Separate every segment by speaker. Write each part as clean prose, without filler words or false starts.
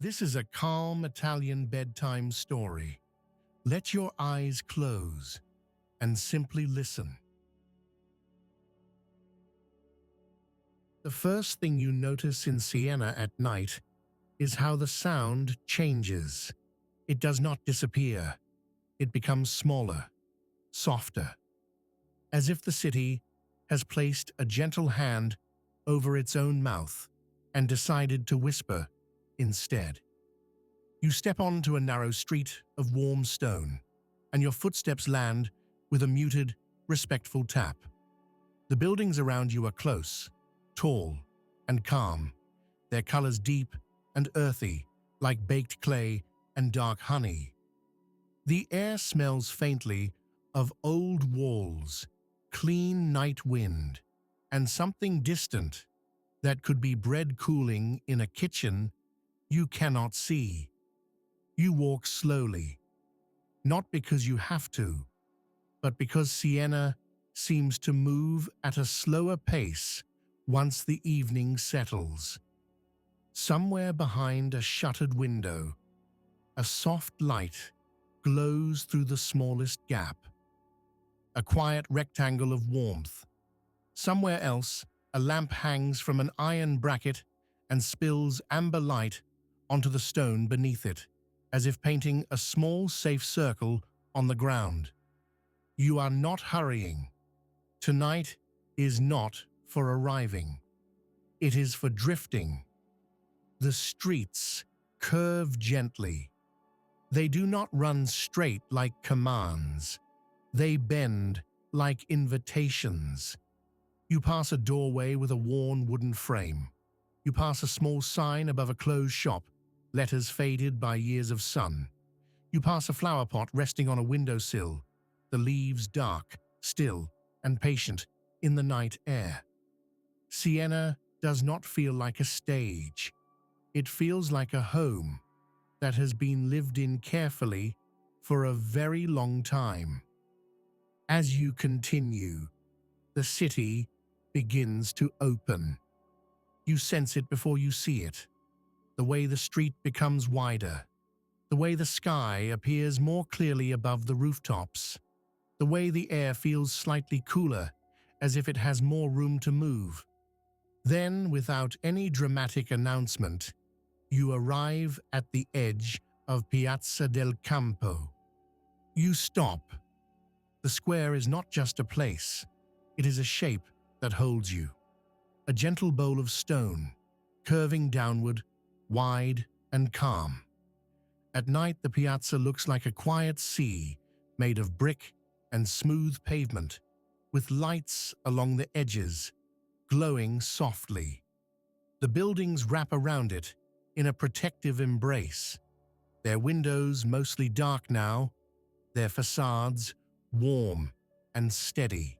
Speaker 1: This is a calm Italian bedtime story. Let your eyes close and simply listen. The first thing you notice in Siena at night is how the sound changes. It does not disappear. It becomes smaller, softer, as if the city has placed a gentle hand over its own mouth and decided to whisper instead. You step onto a narrow street of warm stone, and your footsteps land with a muted, respectful tap. The buildings around you are close, tall, and calm, their colors deep and earthy, like baked clay and dark honey. The air smells faintly of old walls, clean night wind, and something distant that could be bread cooling in a kitchen you cannot see. You walk slowly, not because you have to, but because Siena seems to move at a slower pace once the evening settles. Somewhere behind a shuttered window, a soft light glows through the smallest gap. A quiet rectangle of warmth. Somewhere else, a lamp hangs from an iron bracket and spills amber light onto the stone beneath it, as if painting a small, safe circle on the ground. You are not hurrying. Tonight is not for arriving. It is for drifting. The streets curve gently. They do not run straight like commands. They bend like invitations. You pass a doorway with a worn wooden frame. You pass a small sign above a closed shop, letters faded by years of sun. You pass a flower pot resting on a windowsill, the leaves dark, still, and patient in the night air. Siena does not feel like a stage. It feels like a home that has been lived in carefully for a very long time. As you continue, the city begins to open. You sense it before you see it. The way the street becomes wider. The way the sky appears more clearly above the rooftops. The way the air feels slightly cooler, as if it has more room to move. Then, without any dramatic announcement, you arrive at the edge of Piazza del Campo. You stop. The square is not just a place. It is a shape that holds you. A gentle bowl of stone, curving downward, wide and calm. At night, the piazza looks like a quiet sea made of brick and smooth pavement, with lights along the edges, glowing softly. The buildings wrap around it in a protective embrace, their windows mostly dark now, their facades warm and steady.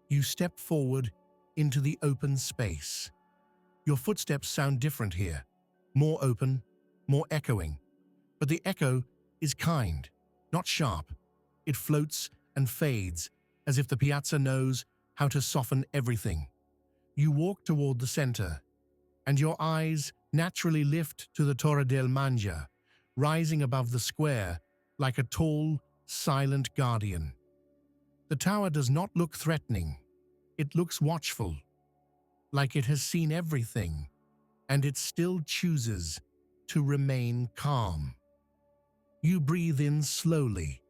Speaker 1: You step forward into the open space. Your footsteps sound different here, more open, more echoing. But the echo is kind, not sharp. It floats and fades as if the piazza knows how to soften everything. You walk toward the center, and your eyes naturally lift to the Torre del Mangia, rising above the square like a tall, silent guardian. The tower does not look threatening. It looks watchful, like it has seen everything, and it still chooses to remain calm. You breathe in slowly.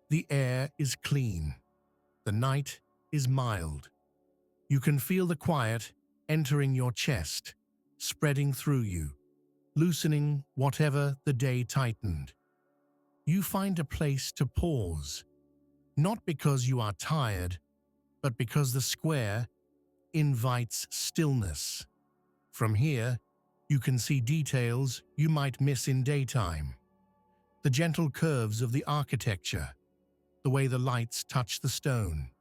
Speaker 1: The air is clean. The night is mild. You can feel the quiet entering your chest, spreading through you, loosening whatever the day tightened. You find a place to pause, not because you are tired, but because the square invites stillness. From here, you can see details you might miss in daytime. The gentle curves of the architecture, the way the lights touch the stone,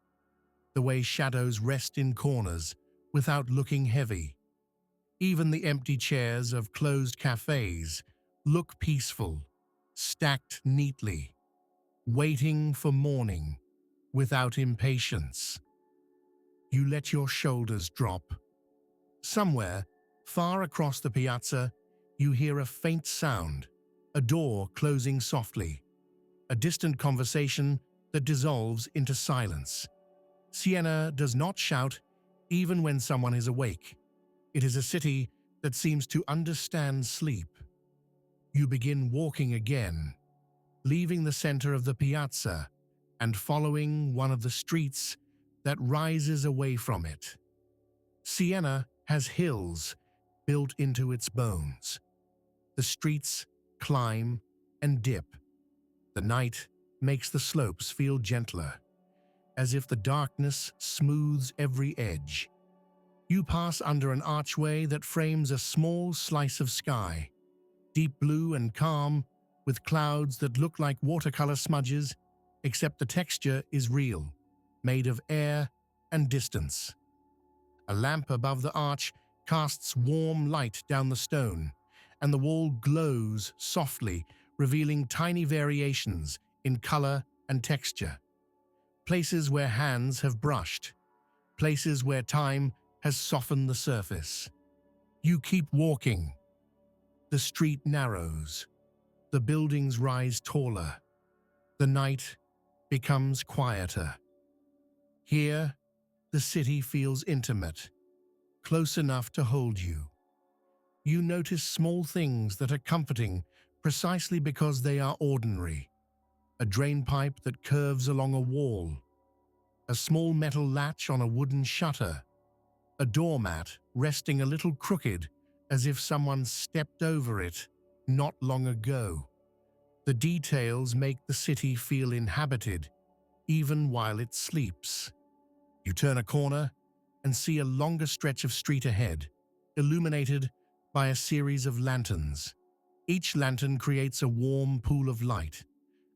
Speaker 1: the way shadows rest in corners without looking heavy. Even the empty chairs of closed cafes look peaceful, stacked neatly, waiting for morning without impatience. You let your shoulders drop. Somewhere, far across the piazza, You hear a faint sound, a door closing softly, a distant conversation that dissolves into silence. Siena does not shout even when someone is awake. It is a city that seems to understand sleep. You begin walking again, leaving the center of the piazza and following one of the streets that rises away from it. Siena has hills built into its bones. The streets climb and dip. The night makes the slopes feel gentler, as if the darkness smooths every edge. You pass under an archway that frames a small slice of sky, deep blue and calm, with clouds that look like watercolor smudges, except the texture is real, made of air and distance. A lamp above the arch casts warm light down the stone, and the wall glows softly, revealing tiny variations in color and texture. Places where hands have brushed, places where time has softened the surface. You keep walking. The street narrows. The buildings rise taller. The night becomes quieter. Here, the city feels intimate, close enough to hold you. You notice small things that are comforting precisely because they are ordinary. A drain pipe that curves along a wall, a small metal latch on a wooden shutter, a doormat resting a little crooked as if someone stepped over it not long ago. The details make the city feel inhabited, even while it sleeps. You turn a corner and see a longer stretch of street ahead, illuminated by a series of lanterns. Each lantern creates a warm pool of light,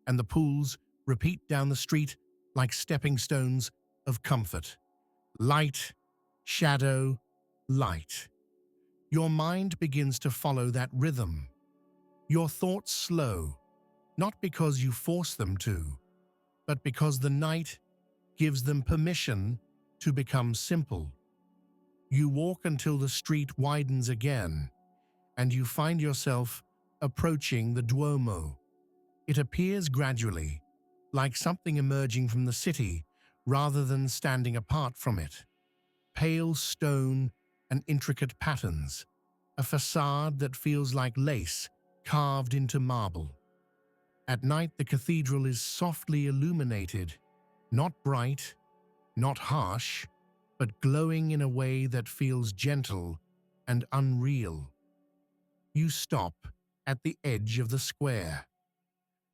Speaker 1: and the pools repeat down the street like stepping stones of comfort. Light, shadow, light. Your mind begins to follow that rhythm. Your thoughts slow, not because you force them to, but because the night gives them permission to become simple. You walk until the street widens again, and you find yourself approaching the Duomo. It appears gradually, like something emerging from the city rather than standing apart from it. Pale stone and intricate patterns, a facade that feels like lace carved into marble. At night, the cathedral is softly illuminated, not bright, not harsh, but glowing in a way that feels gentle and unreal. You stop at the edge of the square.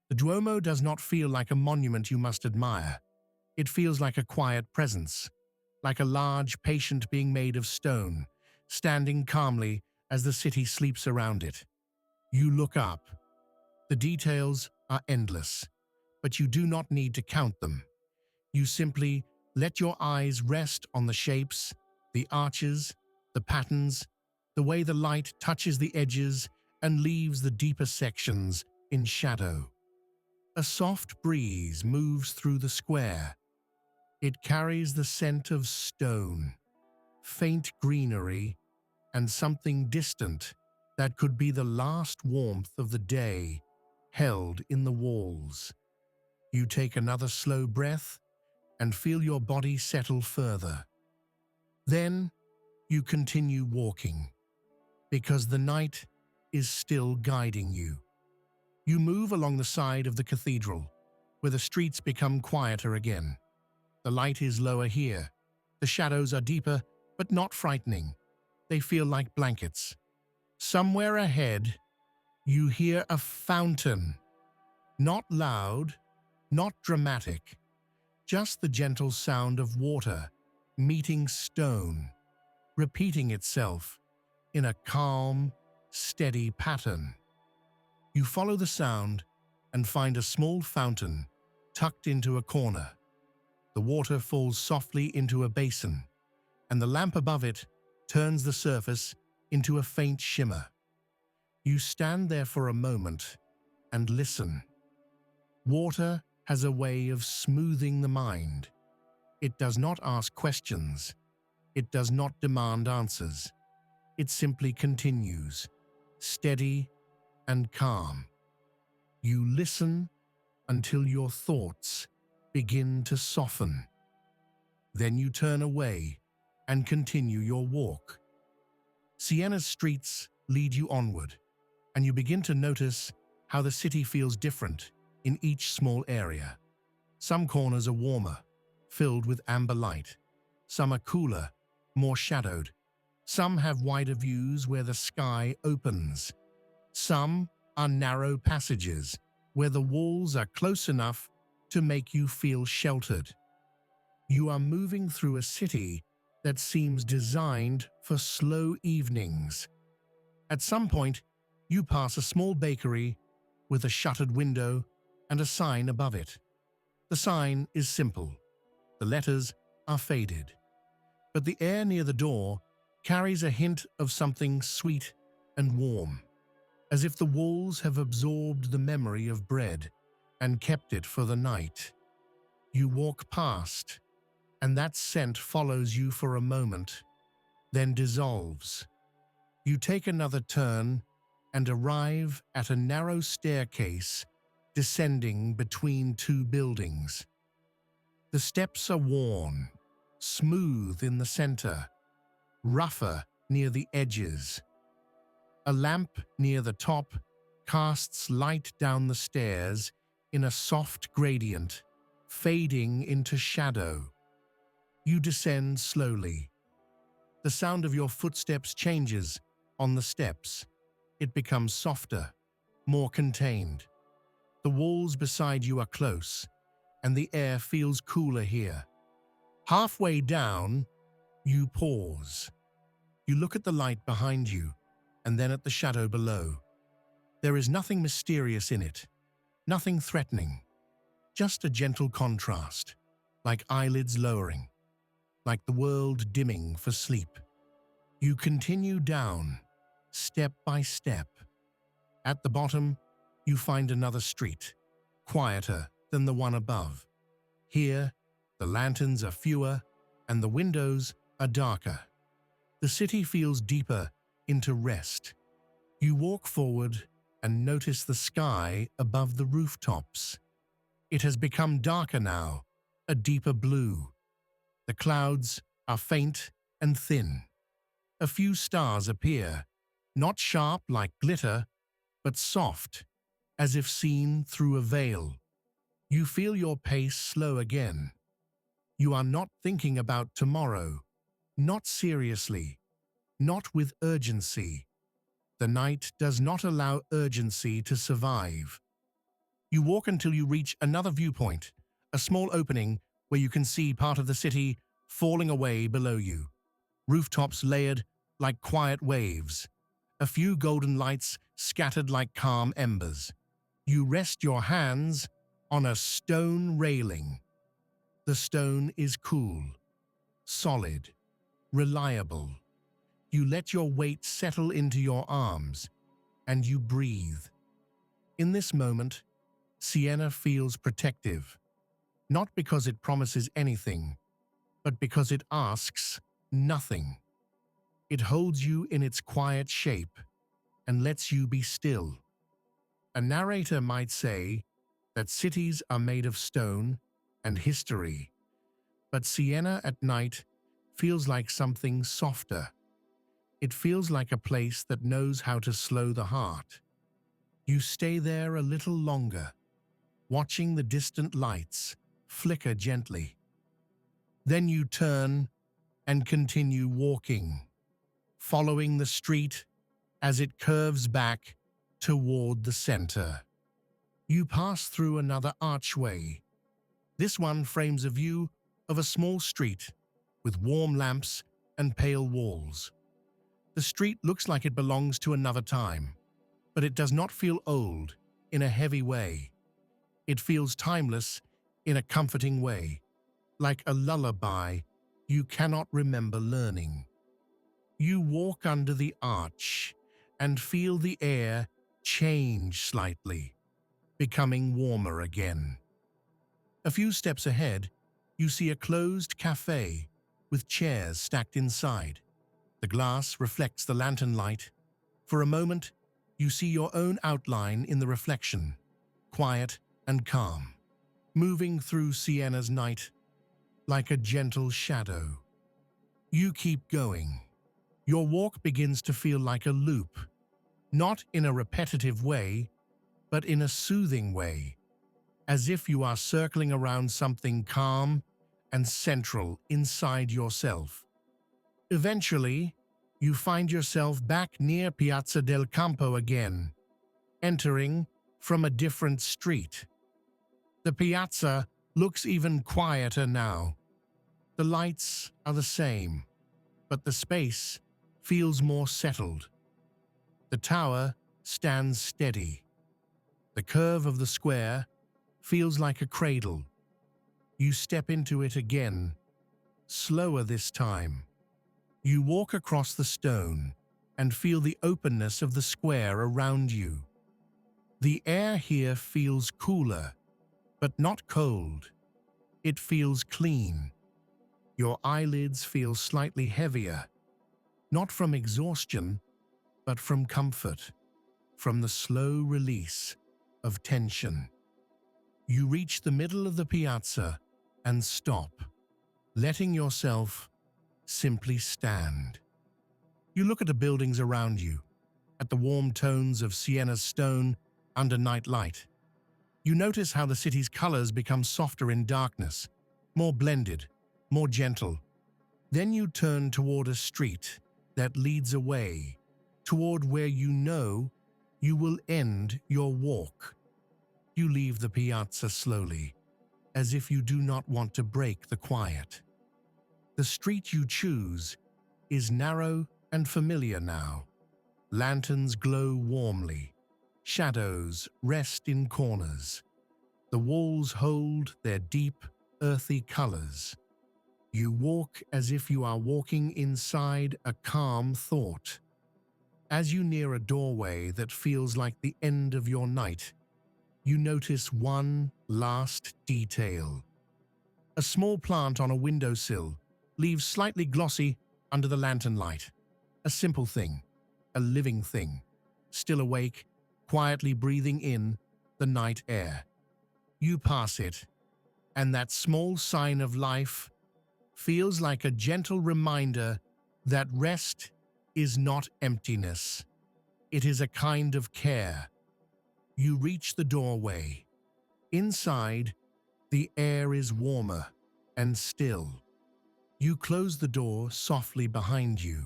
Speaker 1: The Duomo does not feel like a monument you must admire. It feels like a quiet presence, like a large patient being made of stone, standing calmly as the city sleeps around it. You look up. The details are endless, but you do not need to count them. You simply let your eyes rest on the shapes, the arches, the patterns, the way the light touches the edges and leaves the deeper sections in shadow. A soft breeze moves through the square. It carries the scent of stone, faint greenery, and something distant that could be the last warmth of the day held in the walls. You take another slow breath and feel your body settle further. Then you continue walking, because the night is still guiding you. You move along the side of the cathedral, where the streets become quieter again. The light is lower here. The shadows are deeper, but not frightening. They feel like blankets. Somewhere ahead, you hear a fountain. Not loud, not dramatic, just the gentle sound of water meeting stone, repeating itself in a calm, steady pattern. You follow the sound and find a small fountain tucked into a corner. The water falls softly into a basin, and the lamp above it turns the surface into a faint shimmer. You stand there for a moment and listen. Water has a way of smoothing the mind. It does not ask questions. It does not demand answers. It simply continues. steady and calm. You listen until your thoughts begin to soften. Then you turn away and continue your walk. Siena's streets lead you onward, and you begin to notice how the city feels different in each small area. Some corners are warmer, filled with amber light. Some are cooler, more shadowed. Some have wider views where the sky opens. Some are narrow passages where the walls are close enough to make you feel sheltered. You are moving through a city that seems designed for slow evenings. At some point, you pass a small bakery with a shuttered window and a sign above it. The sign is simple. The letters are faded, but the air near the door carries a hint of something sweet and warm, as if the walls have absorbed the memory of bread and kept it for the night. You walk past, and that scent follows you for a moment, then dissolves. You take another turn and arrive at a narrow staircase descending between two buildings. The steps are worn, smooth in the center, rougher near the edges. A lamp near the top casts light down the stairs in a soft gradient, fading into shadow. You descend slowly. The sound of your footsteps changes on the steps. It becomes softer, more contained. The walls beside you are close, and the air feels cooler here. Halfway down, you pause. You look at the light behind you, and then at the shadow below. There is nothing mysterious in it, nothing threatening, just a gentle contrast, like eyelids lowering, like the world dimming for sleep. You continue down, step by step. At the bottom, you find another street, quieter than the one above. Here, the lanterns are fewer and the windows are darker. The city feels deeper into rest. You walk forward and notice the sky above the rooftops. It has become darker now, a deeper blue. The clouds are faint and thin. A few stars appear, not sharp like glitter, but soft, as if seen through a veil. You feel your pace slow again. You are not thinking about tomorrow, not seriously, not with urgency. The night does not allow urgency to survive. You walk until you reach another viewpoint, a small opening where you can see part of the city falling away below you. Rooftops layered like quiet waves. A few golden lights scattered like calm embers. You rest your hands on a stone railing. The stone is cool, solid, reliable. You let your weight settle into your arms, and you breathe. In this moment, Siena feels protective, not because it promises anything, but because it asks nothing. It holds you in its quiet shape and lets you be still. A narrator might say that cities are made of stone and history, but Siena at night feels like something softer. It feels like a place that knows how to slow the heart. You stay there a little longer, watching the distant lights flicker gently. Then you turn and continue walking, following the street as it curves back toward the center. You pass through another archway. This one frames a view of a small street with warm lamps and pale walls. The street looks like it belongs to another time, but it does not feel old in a heavy way. It feels timeless in a comforting way, like a lullaby you cannot remember learning. You walk under the arch and feel the air change slightly, becoming warmer again. A few steps ahead, you see a closed cafe with chairs stacked inside. The glass reflects the lantern light. For a moment, You see your own outline in the reflection, quiet and calm, moving through Siena's night like a gentle shadow. You keep going. Your walk begins to feel like a loop, not in a repetitive way, but in a soothing way, as if you are circling around something calm and central inside yourself. Eventually, you find yourself back near Piazza del Campo again, entering from a different street. The piazza looks even quieter now. The lights are the same, but the space feels more settled. The tower stands steady. The curve of the square feels like a cradle. You step into it again, slower this time. You walk across the stone and feel the openness of the square around you. The air here feels cooler, but not cold. It feels clean. Your eyelids feel slightly heavier, not from exhaustion, but from comfort, from the slow release of tension. You reach the middle of the piazza and stop, letting yourself simply stand. You look at the buildings around you, at the warm tones of Siena's stone under night light. You notice how the city's colors become softer in darkness, more blended, more gentle. Then you turn toward a street that leads away, toward where you know you will end your walk. You leave the piazza slowly, as if you do not want to break the quiet. The street you choose is narrow and familiar now. Lanterns glow warmly. Shadows rest in corners. The walls hold their deep, earthy colors. You walk as if you are walking inside a calm thought. As you near a doorway that feels like the end of your night, you notice one last detail. A small plant on a windowsill leaves slightly glossy under the lantern light. A simple thing, a living thing, still awake, quietly breathing in the night air. You pass it, and that small sign of life feels like a gentle reminder that rest is not emptiness. It is a kind of care. You reach the doorway. Inside, the air is warmer and still. You close the door softly behind you.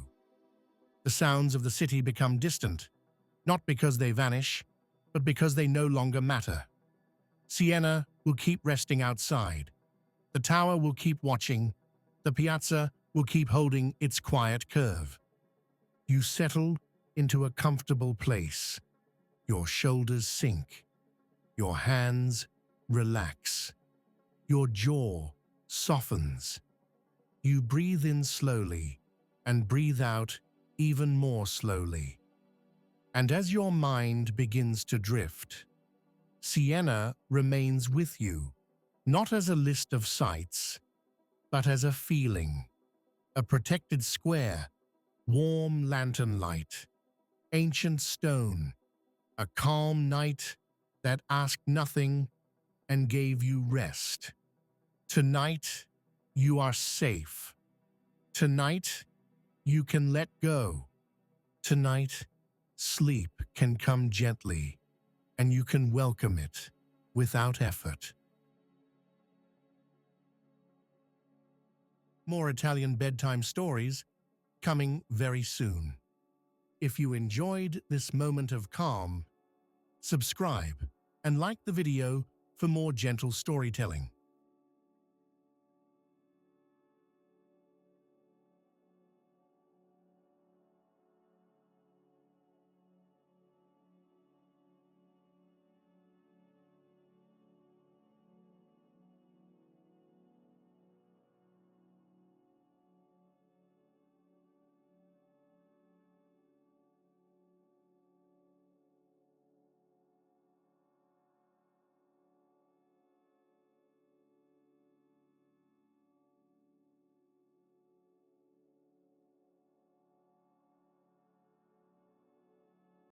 Speaker 1: The sounds of the city become distant, not because they vanish, but because they no longer matter. Siena will keep resting outside. The tower will keep watching. The piazza will keep holding its quiet curve. You settle into a comfortable place. Your shoulders sink. Your hands relax. Your jaw softens. You breathe in slowly and breathe out even more slowly. And as your mind begins to drift, Siena remains with you, not as a list of sights, but as a feeling, a protected square, warm lantern light, ancient stone, a calm night that asked nothing and gave you rest. Tonight, you are safe. Tonight, you can let go. Tonight, sleep can come gently, and you can welcome it without effort. More Italian bedtime stories coming very soon. If you enjoyed this moment of calm, subscribe and like the video for more gentle storytelling.